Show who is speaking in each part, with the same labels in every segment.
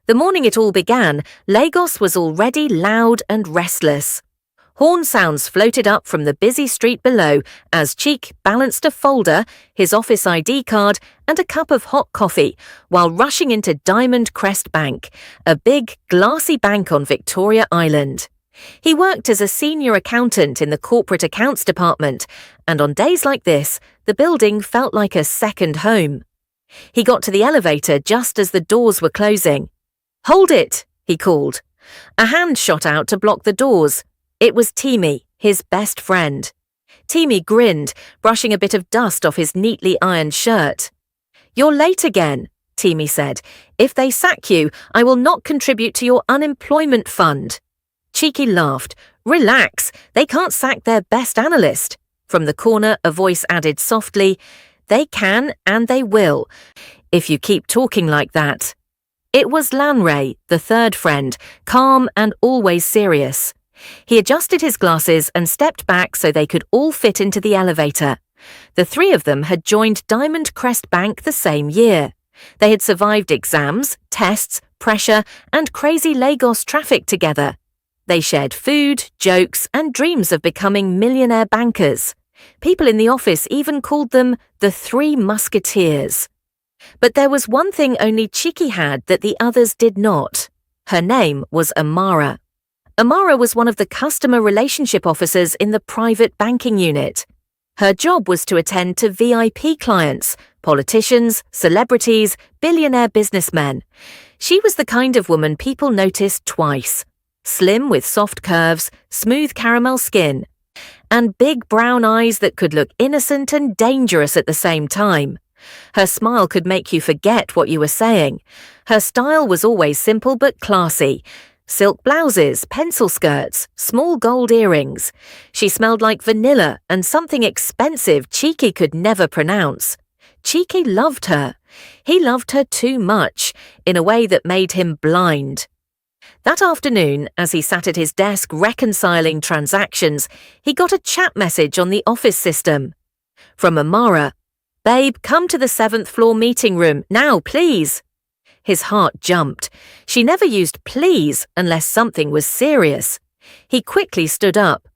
Speaker 1: The morning it all began, Lagos was already loud and restless. Horn sounds floated up from the busy street below as Chike balanced a folder, his office ID card, and a cup of hot coffee while rushing into Diamond Crest Bank, a big, glassy bank on Victoria Island. He worked as a senior accountant in the corporate accounts department, and on days like this, the building felt like a second home. He got to the elevator just as the doors were closing. "Hold it," he called. A hand shot out to block the doors. It was Timi, his best friend. Timi grinned, brushing a bit of dust off his neatly ironed shirt. "You're late again," Timi said. "If they sack you, I will not contribute to your unemployment fund." Chike laughed. "Relax, they can't sack their best analyst." From the corner, a voice added softly, "They can and they will, if you keep talking like that." It was Lanray, the third friend, calm and always serious. He adjusted his glasses and stepped back so they could all fit into the elevator. The three of them had joined Diamond Crest Bank the same year. They had survived exams, tests, pressure, and crazy Lagos traffic together. They shared food, jokes, and dreams of becoming millionaire bankers. People in the office even called them the Three Musketeers. But there was one thing only Chike had that the others did not. Her name was Amara. Amara was one of the customer relationship officers in the private banking unit. Her job was to attend to VIP clients, politicians, celebrities, billionaire businessmen. She was the kind of woman people noticed twice. Slim with soft curves, smooth caramel skin, and big brown eyes that could look innocent and dangerous at the same time. Her smile could make you forget what you were saying. Her style was always simple but classy. Silk blouses, pencil skirts, small gold earrings. She smelled like vanilla and something expensive Chike could never pronounce. Chike loved her. He loved her too much, in a way that made him blind. That afternoon, as he sat at his desk reconciling transactions, he got a chat message on the office system. From Amara, "Babe, come to the 7th floor meeting room, now, please." His heart jumped. She never used please unless something was serious. He quickly stood up.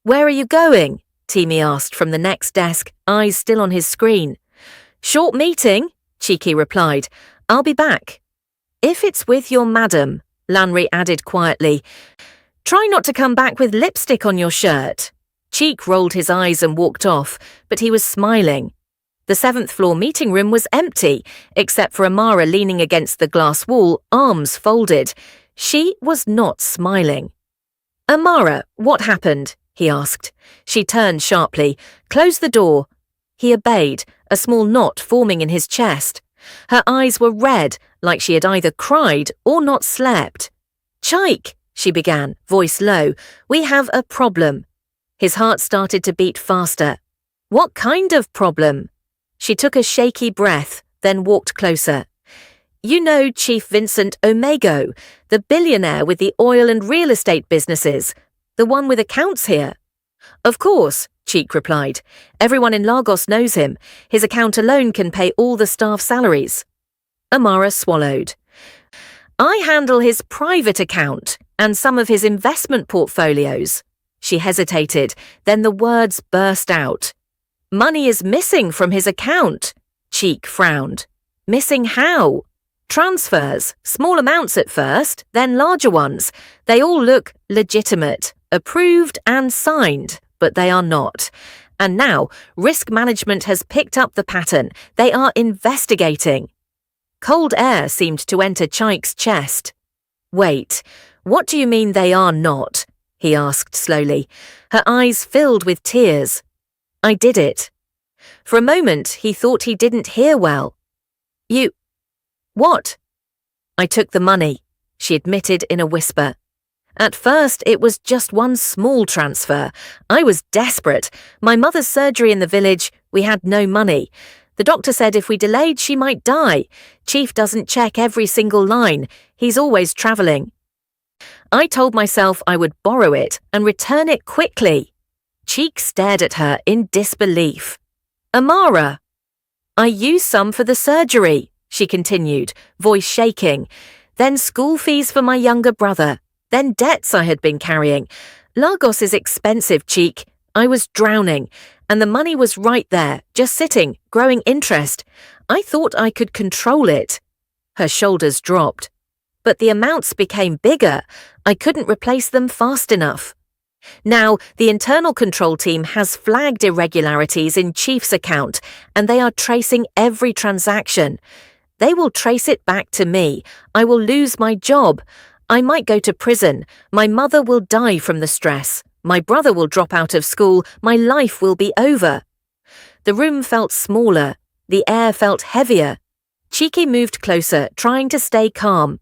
Speaker 1: "Where are you going?" Timi asked from the next desk, eyes still on his screen. "Short meeting," Chike replied. "I'll be back." "If it's with your madam," Lanray added quietly. "Try not to come back with lipstick on your shirt." Chike rolled his eyes and walked off, but he was smiling. The 7th floor meeting room was empty, except for Amara leaning against the glass wall, arms folded. She was not smiling. "Amara, what happened?" he asked. She turned sharply. "Close the door." He obeyed, a small knot forming in his chest. Her eyes were red, like she had either cried or not slept. "Chike," she began, voice low, "we have a problem." His heart started to beat faster. "What kind of problem?" She took a shaky breath, then walked closer. "You know Chief Vincent Omego, the billionaire with the oil and real estate businesses, the one with accounts here?" "Of course," Chike replied. "Everyone in Lagos knows him. His account alone can pay all the staff salaries." Amara swallowed. "I handle his private account and some of his investment portfolios." She hesitated, then the words burst out. "Money is missing from his account." Chike frowned. "Missing how?" "Transfers, small amounts at first, then larger ones. They all look legitimate, approved and signed, but they are not. And now, risk management has picked up the pattern. They are investigating." Cold air seemed to enter Chike's chest. "Wait, what do you mean they are not?" he asked slowly. Her eyes filled with tears. "I did it." For a moment, he thought he didn't hear well. "You... what?" "I took the money," she admitted in a whisper. "At first, it was just one small transfer. I was desperate. My mother's surgery in the village, we had no money. The doctor said if we delayed, she might die. Chief doesn't check every single line. He's always travelling. I told myself I would borrow it and return it quickly." Chike stared at her in disbelief. "Amara." "I used some for the surgery," she continued, voice shaking. then school fees for my younger brother, then debts I had been carrying. Lagos is expensive, Chike. I was drowning, and the money was right there, just sitting, growing interest. I thought I could control it. Her shoulders dropped. But the amounts became bigger. I couldn't replace them fast enough. Now, the internal control team has flagged irregularities in Chief's account, and they are tracing every transaction. They will trace it back to me. I will lose my job. I might go to prison. My mother will die from the stress. My brother will drop out of school. My life will be over. The room felt smaller. The air felt heavier. Chike moved closer, trying to stay calm.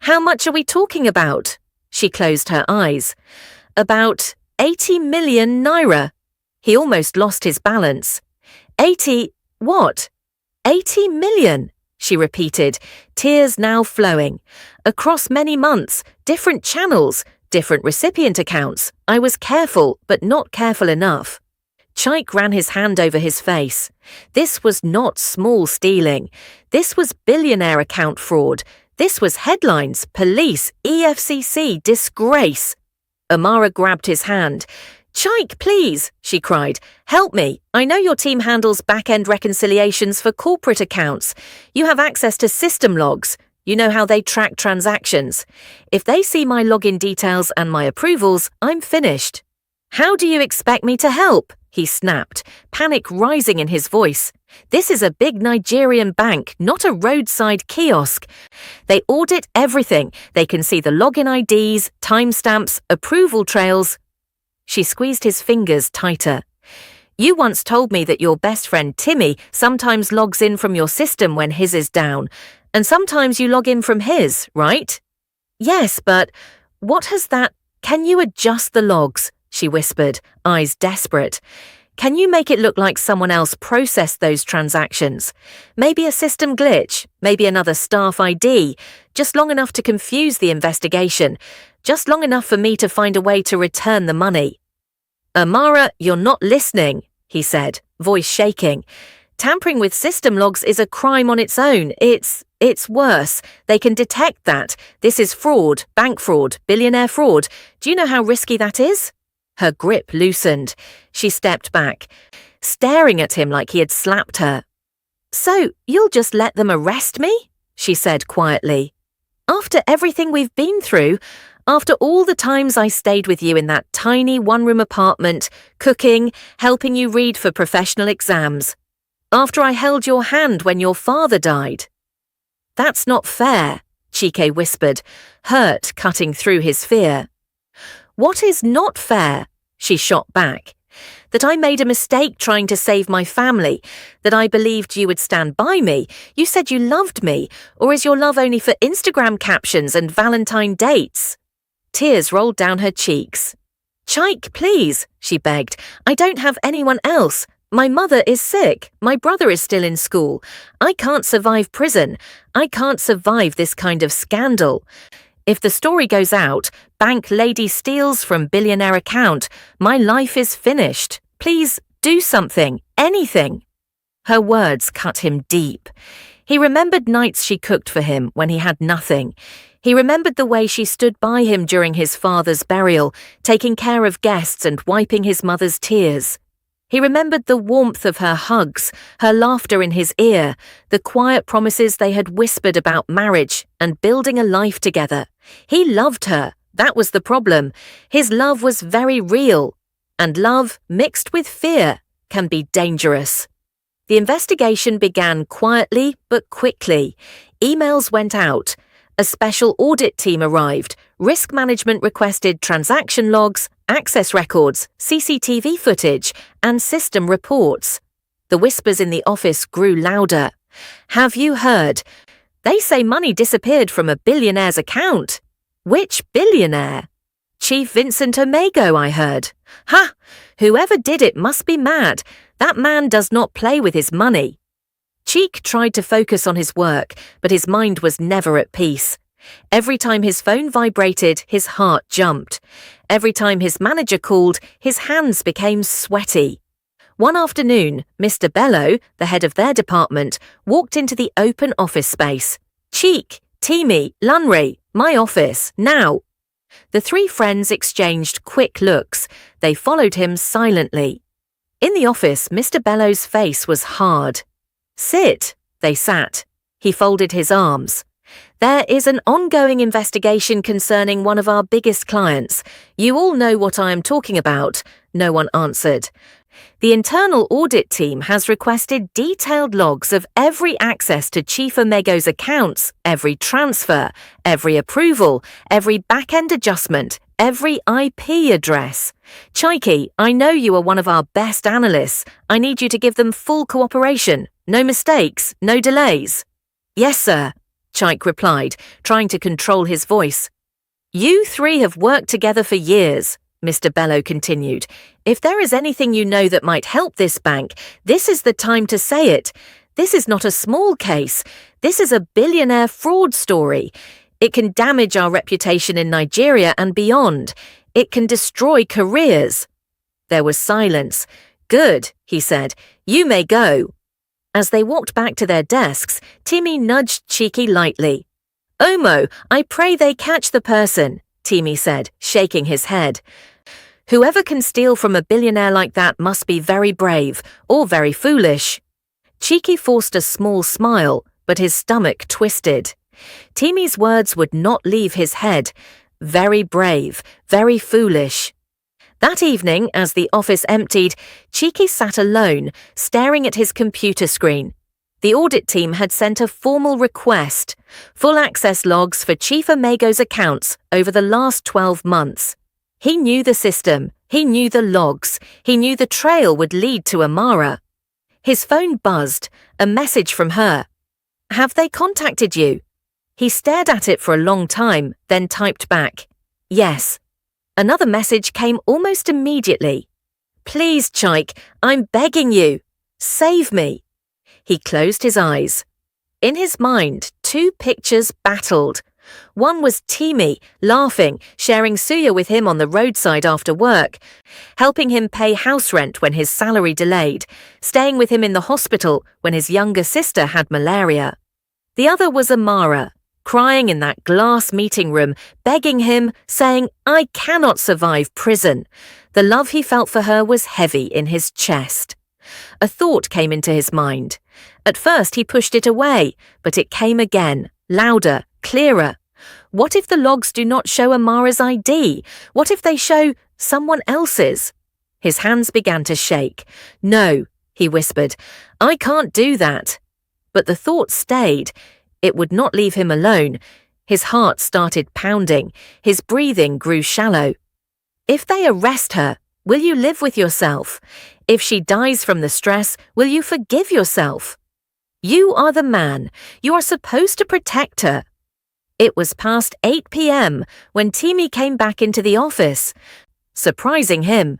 Speaker 1: How much are we talking about? She closed her eyes. About 80 million naira. He almost lost his balance. 80 what? 80 million, she repeated, tears now flowing. Across many months, different channels, different recipient accounts. I was careful, but not careful enough. Chike ran his hand over his face. This was not small stealing. This was billionaire account fraud. This was headlines, police, EFCC, disgrace. Amara grabbed his hand. Chike, please, she cried. Help me. I know your team handles back-end reconciliations for corporate accounts. You have access to system logs. You know how they track transactions. If they see my login details and my approvals, I'm finished. How do you expect me to help? He snapped, panic rising in his voice. This is a big Nigerian bank, not a roadside kiosk. They audit everything. They can see the login IDs, timestamps, approval trails. She squeezed his fingers tighter. You once told me that your best friend Timi sometimes logs in from your system when his is down, and sometimes you log in from his, right? Yes, but what has that? Can you adjust the logs? She whispered, eyes desperate. Can you make it look like someone else processed those transactions? Maybe a system glitch, maybe another staff ID, just long enough to confuse the investigation, just long enough for me to find a way to return the money. Amara, you're not listening, he said, voice shaking. Tampering with system logs is a crime on its own. It's worse. They can detect that. This is fraud, bank fraud, billionaire fraud. Do you know how risky that is? Her grip loosened. She stepped back, staring at him like he had slapped her. So, you'll just let them arrest me? She said quietly. After everything we've been through, after all the times I stayed with you in that tiny one-room apartment, cooking, helping you read for professional exams. After I held your hand when your father died. That's not fair, Chike whispered, hurt cutting through his fear. What is not fair? She shot back. That I made a mistake trying to save my family, that I believed you would stand by me. You said you loved me, or is your love only for Instagram captions and Valentine dates? Tears rolled down her cheeks. Chike, please, she begged. I don't have anyone else. My mother is sick. My brother is still in school. I can't survive prison. I can't survive this kind of scandal. If the story goes out, bank lady steals from billionaire account, my life is finished. Please do something, anything. Her words cut him deep. He remembered nights she cooked for him when he had nothing. He remembered the way she stood by him during his father's burial, taking care of guests and wiping his mother's tears. He remembered the warmth of her hugs, her laughter in his ear, the quiet promises they had whispered about marriage and building a life together. He loved her. That was the problem. His love was very real. And love, mixed with fear, can be dangerous. The investigation began quietly but quickly. Emails went out. A special audit team arrived. Risk management requested transaction logs, access records, CCTV footage, and system reports. The whispers in the office grew louder. Have you heard? They say money disappeared from a billionaire's account. Which billionaire? Chief Vincent Omego, I heard. Ha! Whoever did it must be mad. That man does not play with his money. Chike tried to focus on his work, but his mind was never at peace. Every time his phone vibrated, his heart jumped. Every time his manager called, his hands became sweaty. One afternoon, Mr. Bello, the head of their department, walked into the open office space. Chike, Timi, Lunry, my office, now. The three friends exchanged quick looks. They followed him silently. In the office, Mr. Bellow's face was hard. Sit. They sat. He folded his arms. There is an ongoing investigation concerning one of our biggest clients. You all know what I am talking about. No one answered. The internal audit team has requested detailed logs of every access to Chief Omego's accounts, every transfer, every approval, every back-end adjustment, every IP address. Chike, I know you are one of our best analysts. I need you to give them full cooperation. No mistakes, no delays. Yes, sir, Chike replied, trying to control his voice. You three have worked together for years, Mr. Bellow continued. If there is anything you know that might help this bank, this is the time to say it. This is not a small case. This is a billionaire fraud story. It can damage our reputation in Nigeria and beyond. It can destroy careers. There was silence. Good, he said. You may go. As they walked back to their desks, Timi nudged Chike lightly. Omo, I pray they catch the person, Timi said, shaking his head. Whoever can steal from a billionaire like that must be very brave, or very foolish. Chike forced a small smile, but his stomach twisted. Timi's words would not leave his head. Very brave, very foolish. That evening, as the office emptied, Chike sat alone, staring at his computer screen. The audit team had sent a formal request, full access logs for Chief Omego's accounts over the last 12 months. He knew the system, he knew the logs, he knew the trail would lead to Amara. His phone buzzed, a message from her. Have they contacted you? He stared at it for a long time, then typed back, yes. Another message came almost immediately. Please, Chike, I'm begging you. Save me. He closed his eyes. In his mind, two pictures battled. One was Timi, laughing, sharing suya with him on the roadside after work, helping him pay house rent when his salary delayed, staying with him in the hospital when his younger sister had malaria. The other was Amara, crying in that glass meeting room, begging him, saying, I cannot survive prison. The love he felt for her was heavy in his chest. A thought came into his mind. At first he pushed it away, but it came again, louder, clearer. What if the logs do not show Amara's ID? What if they show someone else's? His hands began to shake. No, he whispered, I can't do that. But the thought stayed. It would not leave him alone. His heart started pounding. His breathing grew shallow. If they arrest her, will you live with yourself? If she dies from the stress, will you forgive yourself? You are the man. You are supposed to protect her. It was past 8 p.m. when Timi came back into the office, surprising him.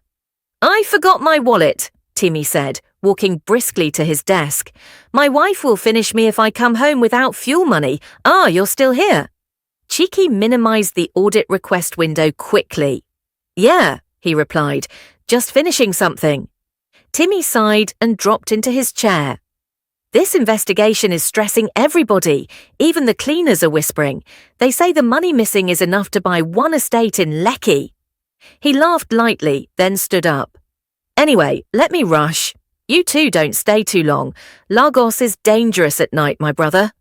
Speaker 1: I forgot my wallet, Timi said, walking briskly to his desk. My wife will finish me if I come home without fuel money. Ah, you're still here. Chike minimized the audit request window quickly. Yeah, he replied, just finishing something. Timi sighed and dropped into his chair. This investigation is stressing everybody. Even the cleaners are whispering. They say the money missing is enough to buy one estate in Lekki. He laughed lightly, then stood up. Anyway, let me rush. You two don't stay too long. Lagos is dangerous at night, my brother.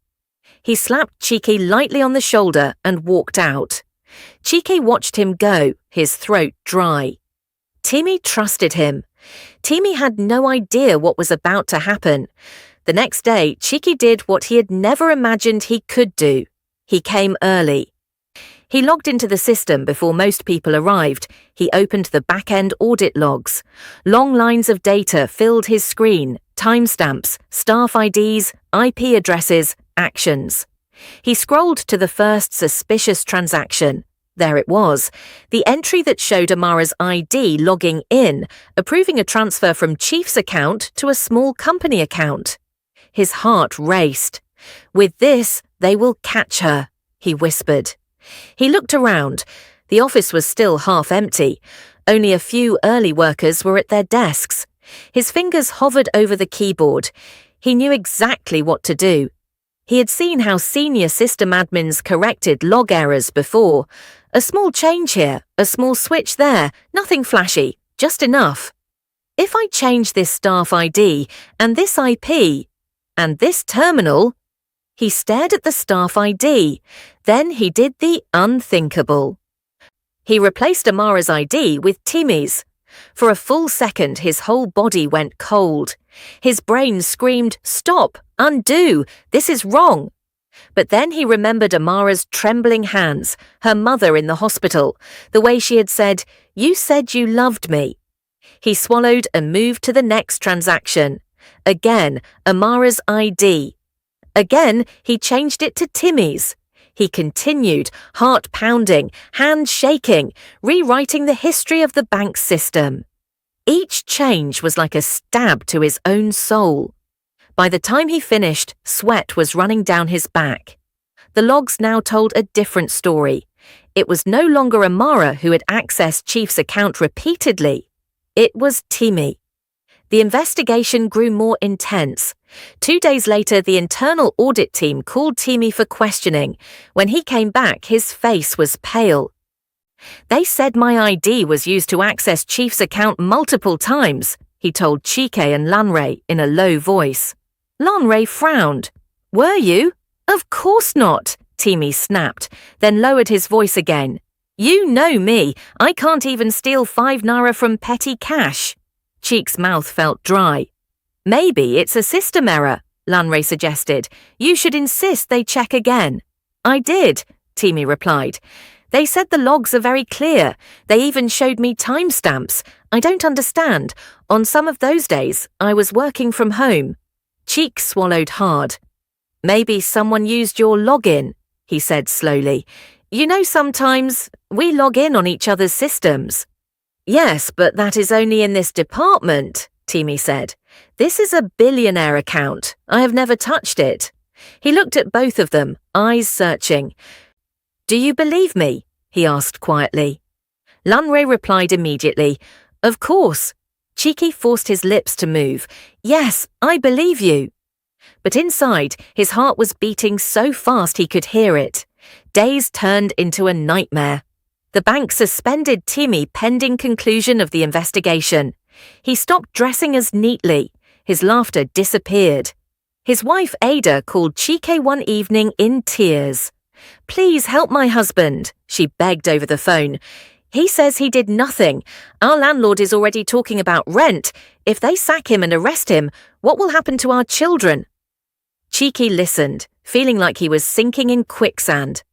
Speaker 1: He slapped Chike lightly on the shoulder and walked out. Chike watched him go, his throat dry. Timi trusted him. Timi had no idea what was about to happen. The next day, Chike did what he had never imagined he could do. He came early. He logged into the system before most people arrived. He opened the back-end audit logs. Long lines of data filled his screen, timestamps, staff IDs, IP addresses, actions. He scrolled to the first suspicious transaction. There it was, the entry that showed Amara's ID logging in, approving a transfer from Chief's account to a small company account. His heart raced. With this, they will catch her, he whispered. He looked around. The office was still half empty. Only a few early workers were at their desks. His fingers hovered over the keyboard. He knew exactly what to do. He had seen how senior system admins corrected log errors before. A small change here, a small switch there, nothing flashy, just enough. If I change this staff ID, and this IP, and this terminal. He stared at the staff ID. Then he did the unthinkable. He replaced Amara's ID with Timi's. For a full second, his whole body went cold. His brain screamed, "Stop! Undo! This is wrong!" But then he remembered Amara's trembling hands, her mother in the hospital, the way she had said, "You said you loved me." He swallowed and moved to the next transaction. Again, Amara's ID. Again, he changed it to Timi's. He continued, heart pounding, hands shaking, rewriting the history of the bank system. Each change was like a stab to his own soul. By the time he finished, sweat was running down his back. The logs now told a different story. It was no longer Amara who had accessed Chief's account repeatedly. It was Timi. The investigation grew more intense. 2 days later, the internal audit team called Timi for questioning. When he came back, his face was pale. "They said my ID was used to access Chief's account multiple times," he told Chike and Lanre in a low voice. Lanre frowned. "Were you?" "Of course not," Timi snapped, then lowered his voice again. "You know me. I can't even steal 5 naira from petty cash." Chike's mouth felt dry. "Maybe it's a system error," Lanre suggested. "You should insist they check again." "I did," Timi replied. "They said the logs are very clear. They even showed me timestamps. I don't understand. On some of those days, I was working from home." Chike swallowed hard. "Maybe someone used your login," he said slowly. "You know, sometimes we log in on each other's systems." "Yes, but that is only in this department," Timi said. "This is a billionaire account. I have never touched it." He looked at both of them, eyes searching. "Do you believe me?" he asked quietly. Lanre replied immediately, "Of course." Chike forced his lips to move. "Yes, I believe you." But inside, his heart was beating so fast he could hear it. Days turned into a nightmare. The bank suspended Timi pending conclusion of the investigation. He stopped dressing as neatly. His laughter disappeared. His wife Ada called Chike one evening in tears. "Please help my husband," she begged over the phone. "He says he did nothing. Our landlord is already talking about rent. If they sack him and arrest him, what will happen to our children?" Chike listened, feeling like he was sinking in quicksand.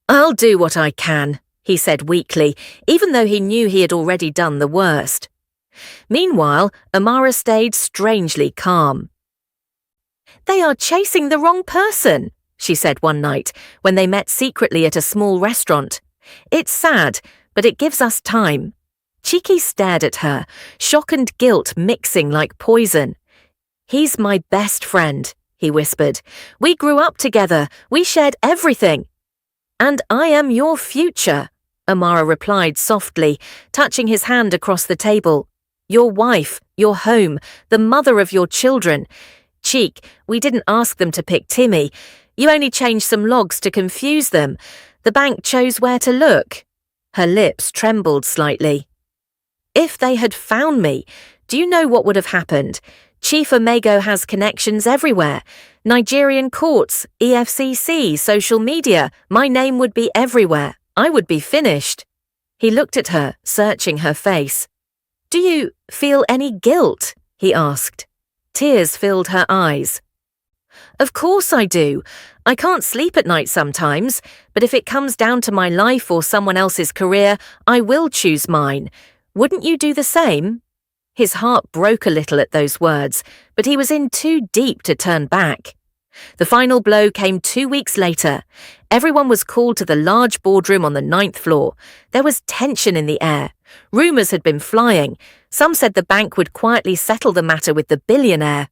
Speaker 1: "I'll do what I can," he said weakly, even though he knew he had already done the worst. Meanwhile, Amara stayed strangely calm. "They are chasing the wrong person," she said one night when they met secretly at a small restaurant. "It's sad, but it gives us time." Chike stared at her, shock and guilt mixing like poison. "He's my best friend," he whispered. "We grew up together. We shared everything." "And I am your future," Amara replied softly, touching his hand across the table. "Your wife, your home, the mother of your children. Chike, we didn't ask them to pick Timi. You only changed some logs to confuse them. The bank chose where to look." Her lips trembled slightly. "If they had found me, do you know what would have happened? Chief Omego has connections everywhere. Nigerian courts, EFCC, social media. My name would be everywhere. I would be finished." He looked at her, searching her face. "Do you feel any guilt?" he asked. Tears filled her eyes. "Of course I do. I can't sleep at night sometimes, but if it comes down to my life or someone else's career, I will choose mine. Wouldn't you do the same?" His heart broke a little at those words, but he was in too deep to turn back. The final blow came 2 weeks later. Everyone was called to the large boardroom on the 9th floor. There was tension in the air. Rumours had been flying. Some said the bank would quietly settle the matter with the billionaire.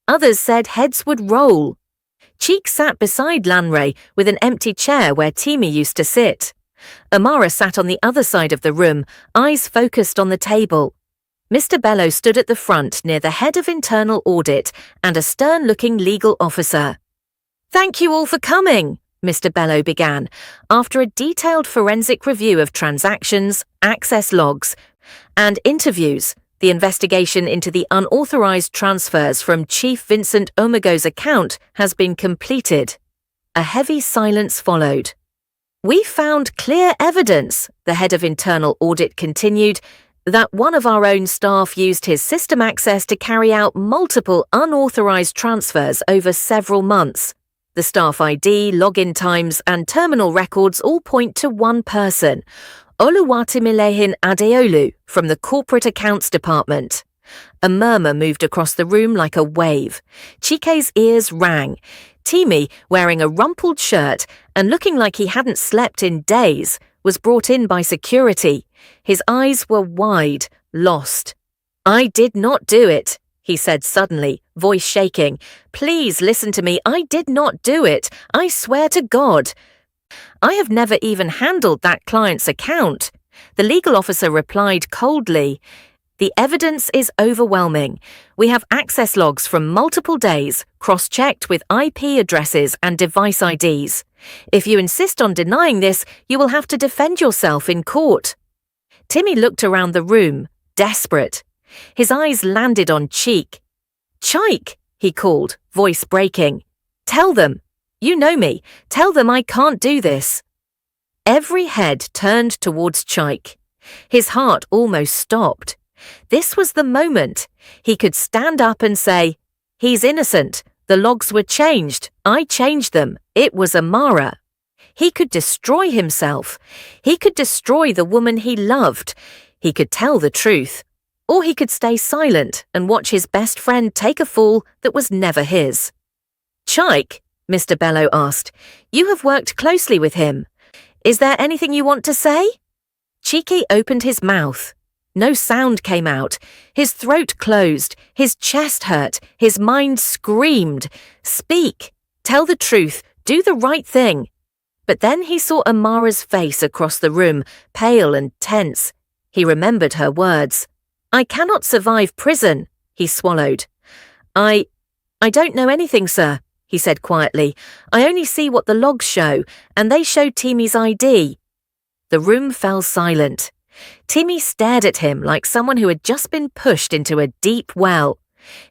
Speaker 1: Others said heads would roll. Chike sat beside Lanre with an empty chair where Timi used to sit. Amara sat on the other side of the room, eyes focused on the table. Mr. Bello stood at the front near the head of internal audit and a stern-looking legal officer. Thank you all for coming, Mr. Bello began, after a detailed forensic review of transactions, access logs, and interviews. The investigation into the unauthorized transfers from Chief Vincent Omego's account has been completed. A heavy silence followed. We found clear evidence, the head of internal audit continued, that one of our own staff used his system access to carry out multiple unauthorized transfers over several months. The staff ID, login times, and terminal records all point to one person, Oluwatimilehin Adeolu, from the Corporate Accounts Department. A murmur moved across the room like a wave. Chike's ears rang. Timi, wearing a rumpled shirt and looking like he hadn't slept in days, was brought in by security. His eyes were wide, lost. "I did not do it," he said suddenly, voice shaking. "Please listen to me. I did not do it. I swear to God. I have never even handled that client's account." The legal officer replied coldly, "The evidence is overwhelming. We have access logs from multiple days, cross-checked with IP addresses and device IDs. If you insist on denying this, you will have to defend yourself in court." Timi looked around the room, desperate. His eyes landed on Chike. "Chike," he called, voice breaking. "Tell them. You know me. Tell them I can't do this." Every head turned towards Chike. His heart almost stopped. This was the moment. He could stand up and say, "He's innocent. The logs were changed. I changed them. It was Amara." He could destroy himself. He could destroy the woman he loved. He could tell the truth. Or he could stay silent and watch his best friend take a fall that was never his. "Chike," Mr. Bello asked, "you have worked closely with him. Is there anything you want to say?" Chike opened his mouth. No sound came out. His throat closed. His chest hurt. His mind screamed. "Speak. Tell the truth. Do the right thing." But then he saw Amara's face across the room, pale and tense. He remembered her words. "I cannot survive prison," he swallowed. I don't know anything, sir," he said quietly. "I only see what the logs show, and they show Timi's ID." The room fell silent. Timi stared at him like someone who had just been pushed into a deep well.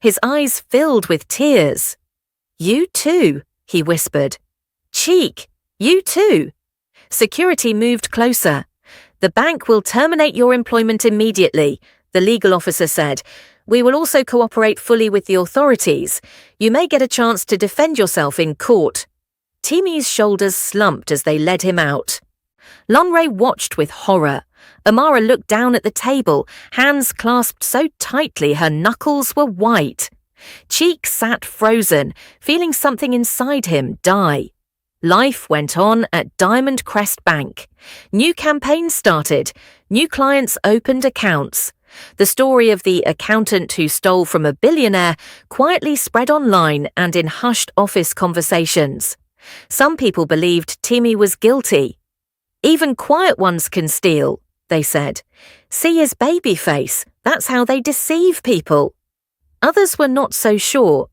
Speaker 1: His eyes filled with tears. "You too," he whispered. "Chike, you too." Security moved closer. "The bank will terminate your employment immediately," the legal officer said. "We will also cooperate fully with the authorities. You may get a chance to defend yourself in court." Timi's shoulders slumped as they led him out. Lanre watched with horror. Amara looked down at the table, hands clasped so tightly her knuckles were white. Chike sat frozen, feeling something inside him die. Life went on at Diamond Crest Bank. New campaigns started. New clients opened accounts. The story of the accountant who stole from a billionaire quietly spread online and in hushed office conversations. Some people believed Timi was guilty. "Even quiet ones can steal," they said. "See his baby face. That's how they deceive people." Others were not so sure.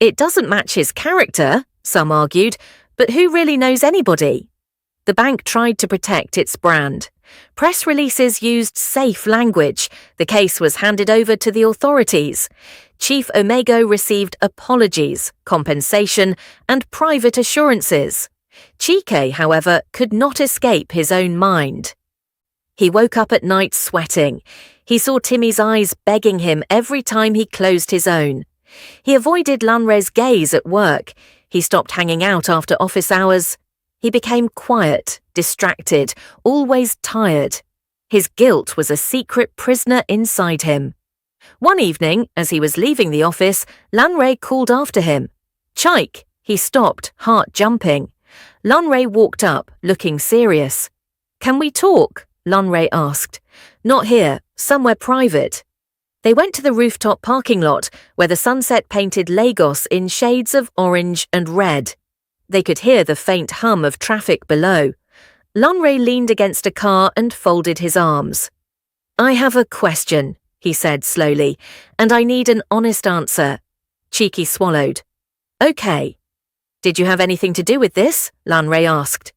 Speaker 1: "It doesn't match his character," some argued, "but who really knows anybody?" The bank tried to protect its brand. Press releases used safe language. The case was handed over to the authorities. Chief Omego received apologies, compensation, and private assurances. Chike, however, could not escape his own mind. He woke up at night sweating. He saw Timi's eyes begging him every time he closed his own. He avoided Lanre's gaze at work. He stopped hanging out after office hours. He became quiet, distracted, always tired. His guilt was a secret prisoner inside him. One evening, as he was leaving the office, Lanre called after him. "Chike," he stopped, heart jumping. Lanre walked up, looking serious. "Can we talk?" Lanre asked. "Not here, somewhere private." They went to the rooftop parking lot, where the sunset painted Lagos in shades of orange and red. They could hear the faint hum of traffic below. Lanre leaned against a car and folded his arms. "I have a question," he said slowly, "and I need an honest answer." Chike swallowed. "Okay." Did you have anything to do with this? Lanre asked.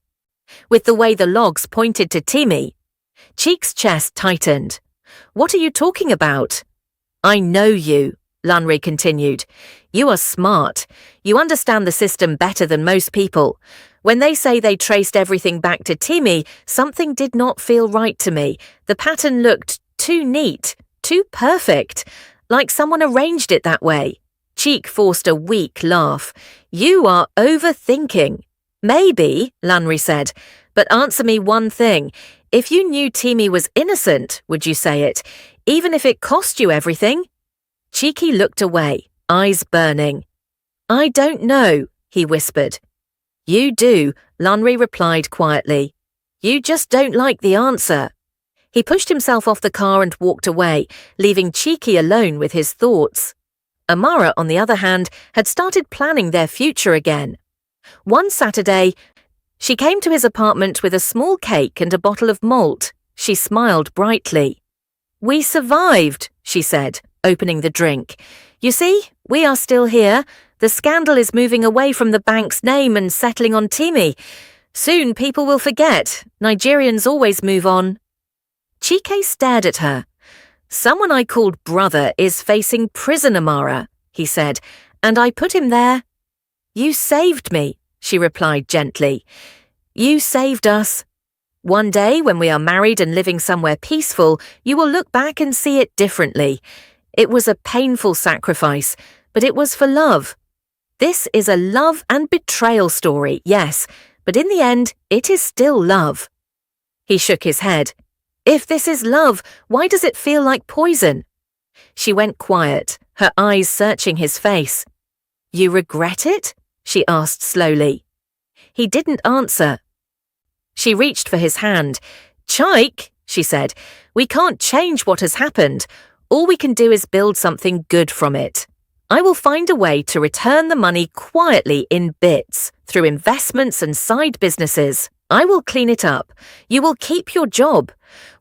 Speaker 1: With the way the logs pointed to Timi. Chike's chest tightened. What are you talking about? I know you, Lanre continued. You are smart. You understand the system better than most people. When they say they traced everything back to Timi, something did not feel right to me. The pattern looked too neat, too perfect, like someone arranged it that way. Chike forced a weak laugh. You are overthinking. Maybe, Lanre said, but answer me one thing. If you knew Timi was innocent, would you say it, even if it cost you everything? Chike looked away, eyes burning. I don't know, he whispered. You do, Lanre replied quietly. You just don't like the answer. He pushed himself off the car and walked away, leaving Chike alone with his thoughts. Amara, on the other hand, had started planning their future again. One Saturday, she came to his apartment with a small cake and a bottle of malt. She smiled brightly. We survived, she said, opening the drink. You see, we are still here. The scandal is moving away from the bank's name and settling on Timi. Soon people will forget. Nigerians always move on. Chike stared at her. Someone I called brother is facing prison, Amara, he said, and I put him there. You saved me, she replied gently. You saved us. One day, when we are married and living somewhere peaceful, you will look back and see it differently. It was a painful sacrifice, but it was for love. This is a love and betrayal story, yes, but in the end, it is still love. He shook his head. If this is love, why does it feel like poison? She went quiet, her eyes searching his face. You regret it? She asked slowly. He didn't answer. She reached for his hand. Chike, she said, we can't change what has happened. All we can do is build something good from it. I will find a way to return the money quietly in bits, through investments and side businesses. I will clean it up. You will keep your job.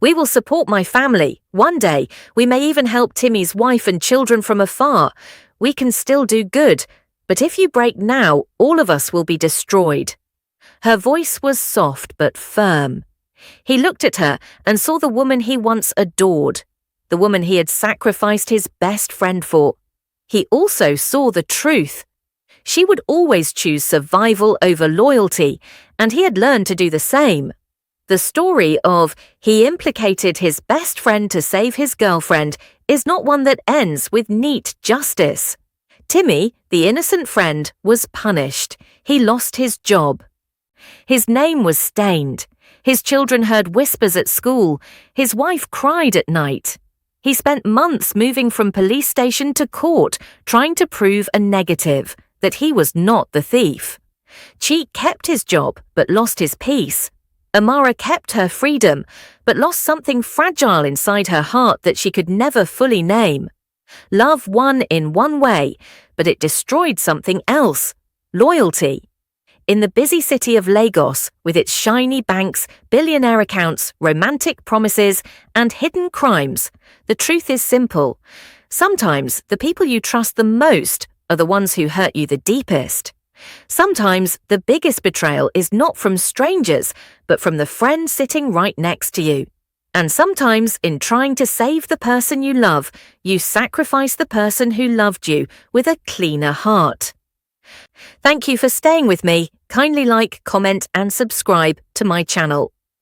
Speaker 1: We will support my family. One day, we may even help Timi's wife and children from afar. We can still do good. But if you break now, all of us will be destroyed. Her voice was soft but firm. He looked at her and saw the woman he once adored, the woman he had sacrificed his best friend for. He also saw the truth. She would always choose survival over loyalty, and he had learned to do the same. The story of he implicated his best friend to save his girlfriend is not one that ends with neat justice. Timi, the innocent friend, was punished. He lost his job. His name was stained. His children heard whispers at school. His wife cried at night. He spent months moving from police station to court, trying to prove a negative, that he was not the thief. Chike kept his job, but lost his peace. Amara kept her freedom, but lost something fragile inside her heart that she could never fully name. Love won in one way, but it destroyed something else, loyalty. In the busy city of Lagos, with its shiny banks, billionaire accounts, romantic promises, and hidden crimes, the truth is simple. Sometimes the people you trust the most are the ones who hurt you the deepest. Sometimes the biggest betrayal is not from strangers, but from the friend sitting right next to you. And sometimes, in trying to save the person you love, you sacrifice the person who loved you with a cleaner heart. Thank you for staying with me. Kindly like, comment, and subscribe to my channel.